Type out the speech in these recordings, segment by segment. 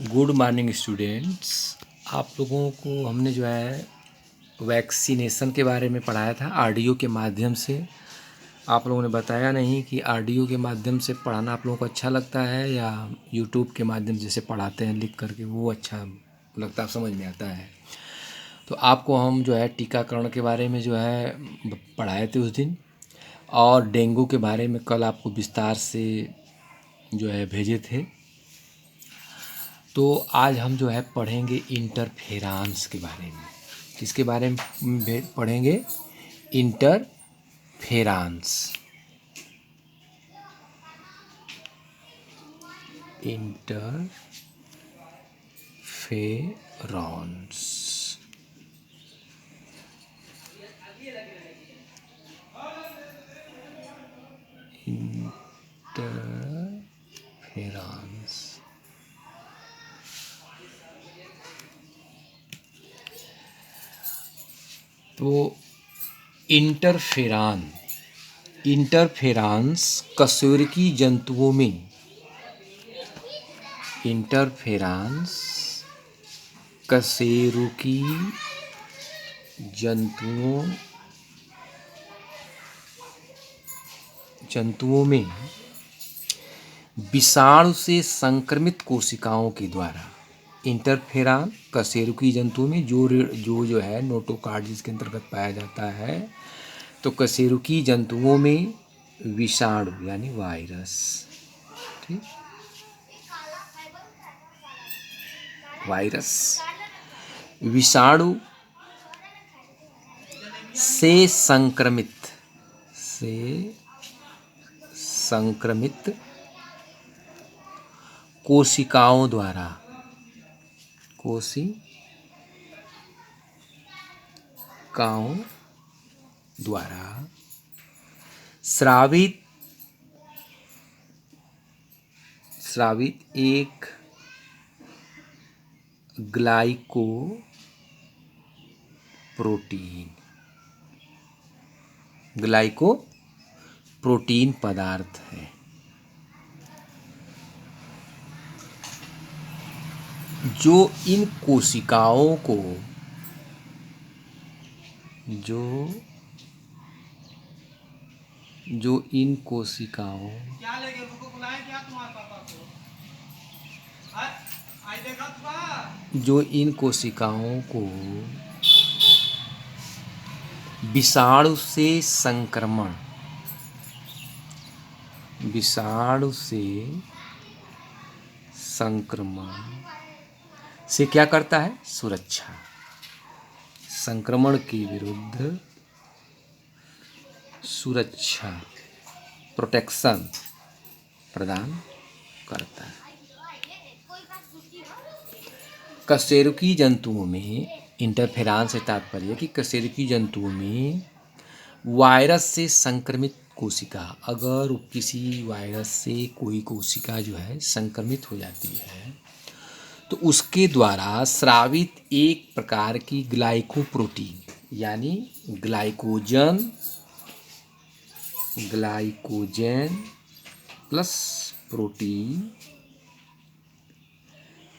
Good morning students. आप लोगों को हमने जो है वैक्सीनेशन के बारे में पढ़ाया था ऑडियो के माध्यम से। आप लोगों ने बताया नहीं कि ऑडियो के माध्यम से पढ़ाना आप लोगों को अच्छा लगता है या यूट्यूब के माध्यम जैसे पढ़ाते हैं लिख करके वो अच्छा लगता है, समझ में आता है। तो आपको हम जो है टीकाकरण के बारे में जो है पढ़ाए थे उस दिन, और डेंगू के बारे में कल आपको विस्तार से जो है भेजे थे। तो आज हम जो है पढ़ेंगे इंटरफेरेंस के बारे में। किसके बारे में पढ़ेंगे? इंटरफेरेंस। इंटरफेरेंस इंटरफेरेंस तो इंटरफेरेंस कशेरुकी जंतुओं में इंटरफेरेंस कशेरुकी जंतुओं में विषाणु से संक्रमित कोशिकाओं के द्वारा। इंटरफेरॉन कशेरुकी जंतुओं में जो है नोटोकार्डिस के अंतर्गत पाया जाता है। तो कशेरुकी जंतुओं में विषाणु यानी वायरस, ठीक, वायरस विषाणु से संक्रमित कोशिकाओं द्वारा स्रावित एक ग्लाइकोप्रोटीन पदार्थ है जो इन कोशिकाओं को विषाणु संक्रमण से क्या करता है? सुरक्षा, संक्रमण के विरुद्ध सुरक्षा, प्रोटेक्शन प्रदान करता है। कशेरुकी जंतुओं में इंटरफेरेंस से तात्पर्य कि कशेरुकी जंतुओं में वायरस से संक्रमित कोशिका, अगर किसी वायरस से कोई कोशिका जो है संक्रमित हो जाती है तो उसके द्वारा स्रावित एक प्रकार की ग्लाइकोप्रोटीन यानी glycogen plus protein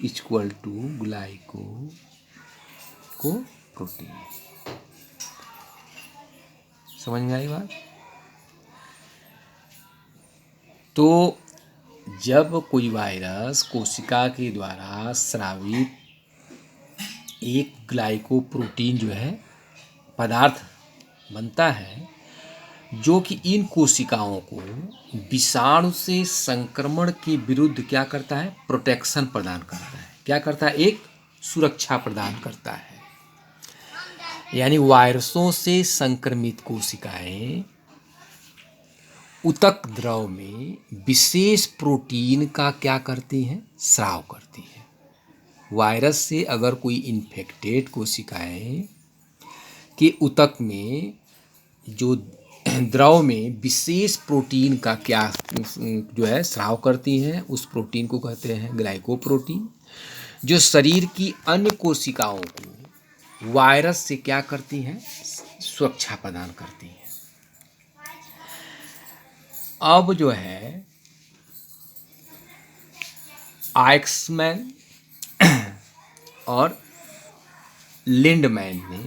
equal to glycoprotein. समझ में आई बात? तो जब कोई वायरस कोशिका के द्वारा स्रावित एक ग्लाइकोप्रोटीन जो है पदार्थ बनता है, जो कि इन कोशिकाओं को विषाणु से संक्रमण के विरुद्ध क्या करता है? प्रोटेक्शन प्रदान करता है। क्या करता है? एक सुरक्षा प्रदान करता है। यानी वायरसों से संक्रमित कोशिकाएं ऊतक द्रव में विशेष प्रोटीन का क्या करती हैं? स्राव करती हैं। वायरस से अगर कोई इन्फेक्टेड कोशिकाएं के ऊतक में जो द्रव में विशेष प्रोटीन का क्या जो है स्राव करती हैं, उस प्रोटीन को कहते हैं ग्लाइकोप्रोटीन, जो शरीर की अन्य कोशिकाओं को वायरस से क्या करती हैं? सुरक्षा प्रदान करती हैं। अब जो है आइक्समैन और लिंडमैन ने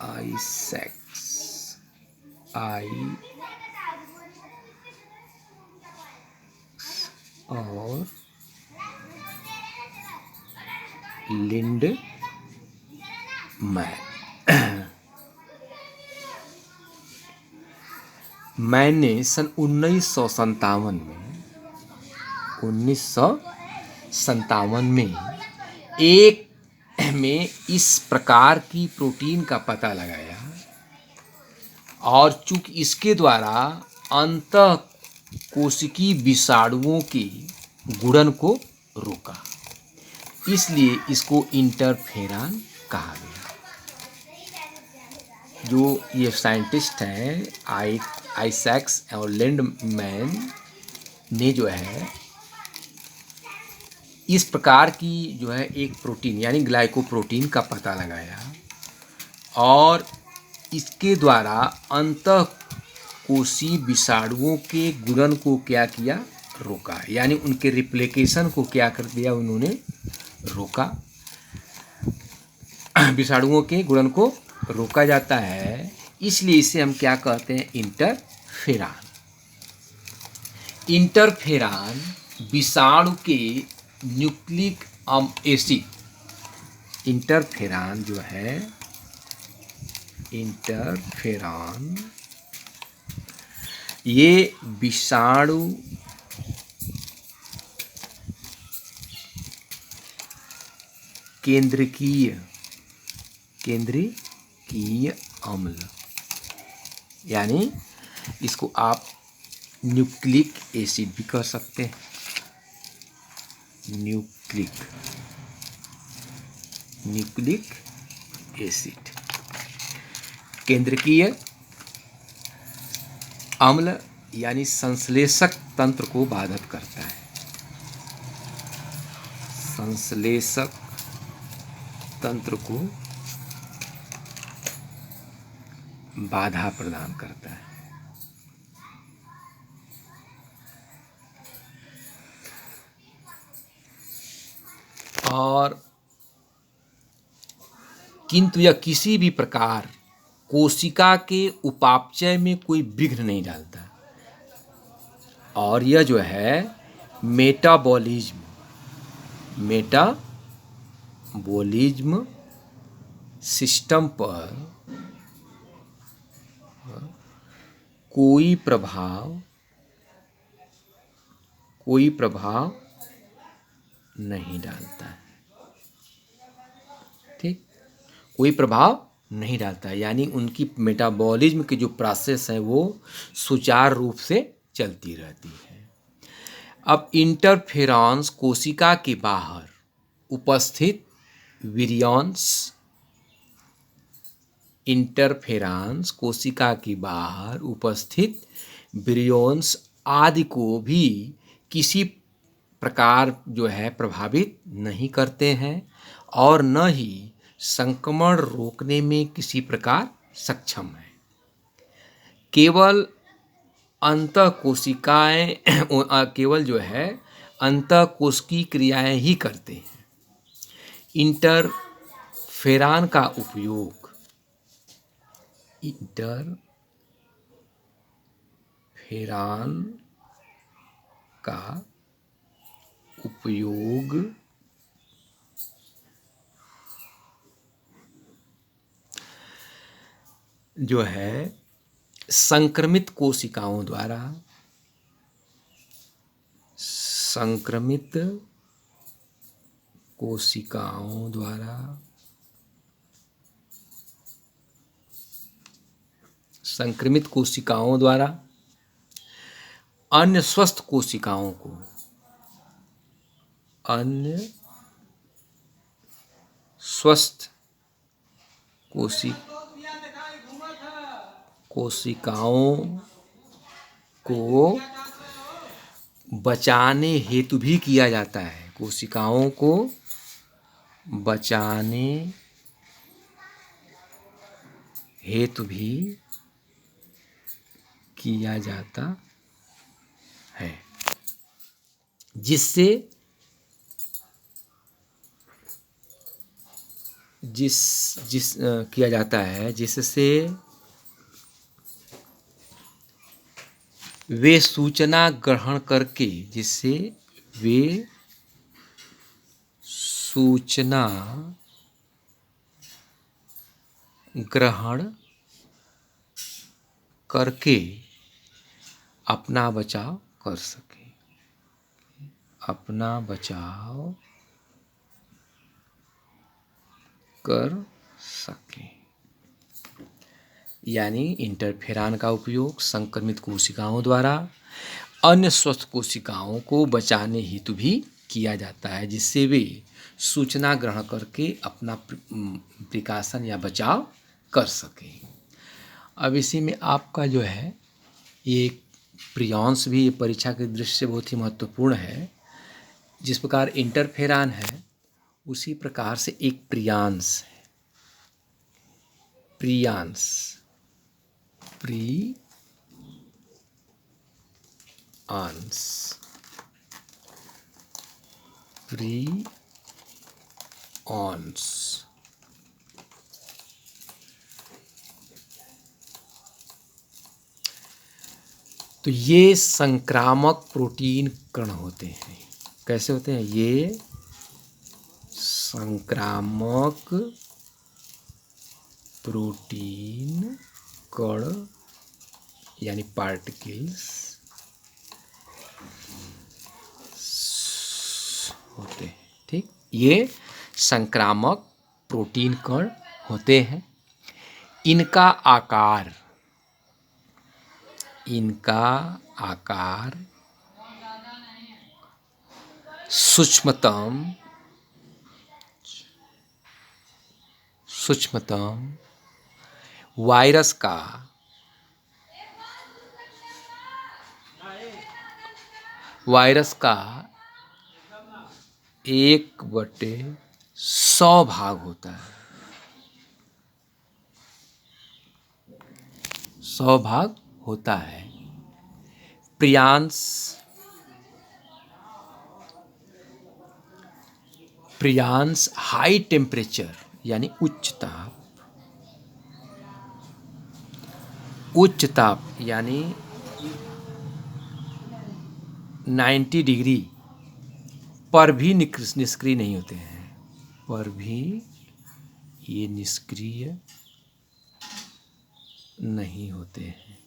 आइजैक्स और लिंडमैन मैंने सन 1957 में एक में इस प्रकार की प्रोटीन का पता लगाया और चूंकि इसके द्वारा अंतःकोशिकीय विषाणुओं के गुणन को रोका, इसलिए इसको इंटरफेरॉन कहा गया। जो ये साइंटिस्ट हैं आइजैक्स और लिंडमैन ने जो है इस प्रकार की जो है एक प्रोटीन यानी ग्लाइकोप्रोटीन का पता लगाया और इसके द्वारा अंतःकोशीय विषाणुओं के गुणन को क्या किया, रोका, यानी उनके रिप्लिकेशन को क्या कर दिया, उन्होंने रोका। विषाणुओं के गुणन को रोका जाता है, इसलिए इसे हम क्या कहते हैं, इंटरफेरॉन। इंटरफेरॉन विषाणु के न्यूक्लिक एसिड, इंटरफेरॉन जो है, इंटरफेरॉन ये विषाणु केंद्रकीय अम्ल, यानी इसको आप न्यूक्लिक एसिड भी कह सकते हैं। न्यूक्लिक एसिड केंद्रकीय अम्ल यानी संश्लेषक तंत्र को बाधित करता है, संश्लेषक तंत्र को बाधा प्रदान करता है। और किंतु यह किसी भी प्रकार कोशिका के उपापचय में कोई विघ्न नहीं डालता और यह जो है मेटाबॉलिज्म सिस्टम पर कोई प्रभाव नहीं डालता है। ठीक, कोई प्रभाव नहीं डालता है, यानी उनकी मेटाबॉलिज्म की जो प्रोसेस है वो सुचारू रूप से चलती रहती है। अब इंटरफेरॉन्स कोशिका के बाहर उपस्थित विरियॉन्स, इंटरफेरॉन्स कोशिका के बाहर उपस्थित विरियॉन्स आदि को भी किसी प्रकार जो है प्रभावित नहीं करते हैं और न ही संक्रमण रोकने में किसी प्रकार सक्षम है। केवल अंतःकोशिकाएं केवल जो है अंतःकोशिकीय क्रियाएं ही करते हैं। इंटरफेरॉन का उपयोग जो है संक्रमित कोशिकाओं द्वारा अन्य स्वस्थ कोशिकाओं को बचाने हेतु भी किया जाता है। कोशिकाओं को बचाने हेतु भी किया जाता है। जिससे किया जाता है, जिससे वे सूचना ग्रहण करके, जिससे वे सूचना ग्रहण करके अपना बचाव कर सके, अपना बचाव कर सके। यानी इंटरफेरॉन का उपयोग संक्रमित कोशिकाओं द्वारा अन्य स्वस्थ कोशिकाओं को बचाने हेतु भी किया जाता है, जिससे वे सूचना ग्रहण करके अपना प्रिकॉशन या बचाव कर सके। अब इसी में आपका जो है ये प्रियॉन्स भी परीक्षा के दृष्टि से बहुत ही महत्वपूर्ण है। जिस प्रकार इंटरफेरॉन है उसी प्रकार से एक प्रियॉन्स है। प्रियॉन्स तो ये संक्रामक प्रोटीन कण होते हैं। कैसे होते हैं? ये संक्रामक प्रोटीन कण यानी पार्टिकल्स होते हैं। ठीक, ये संक्रामक प्रोटीन कण होते हैं। इनका आकार सूक्ष्मतम वायरस का 1/100 भाग होता है। 100 भाग होता है। प्रियॉन्स हाई टेम्परेचर यानी उच्च ताप यानी 90 डिग्री पर भी निष्क्रिय नहीं होते हैं। पर भी ये निष्क्रिय नहीं होते हैं।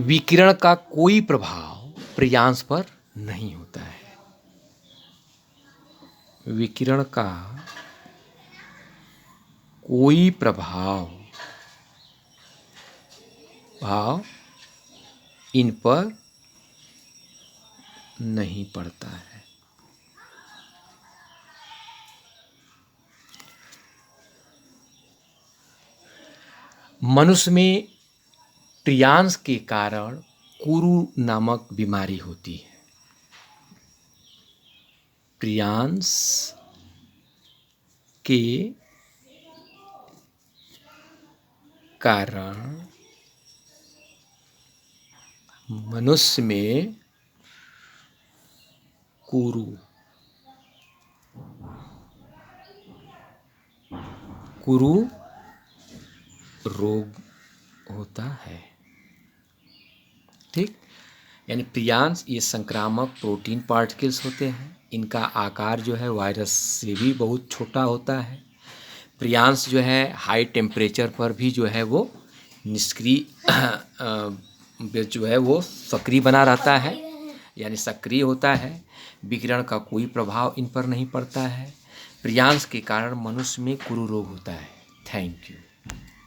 विकिरण का कोई प्रभाव प्रियॉन्स पर नहीं होता है। विकिरण का कोई प्रभाव इन पर नहीं पड़ता है। मनुष्य में प्रियॉन्स के कारण कुरु नामक बीमारी होती है। प्रियॉन्स के कारण मनुष्य में कुरु रोग होता है। ठीक, यानी प्रियॉन्स ये संक्रामक प्रोटीन पार्टिकल्स होते हैं। इनका आकार जो है वायरस से भी बहुत छोटा होता है। प्रियॉन्स जो है हाई टेम्परेचर पर भी जो है वो निष्क्रिय जो है वो सक्रिय बना रहता है, यानी सक्रिय होता है। विकिरण का कोई प्रभाव इन पर नहीं पड़ता है। प्रियॉन्स के कारण मनुष्य में कुरु रोग होता है। Thank you.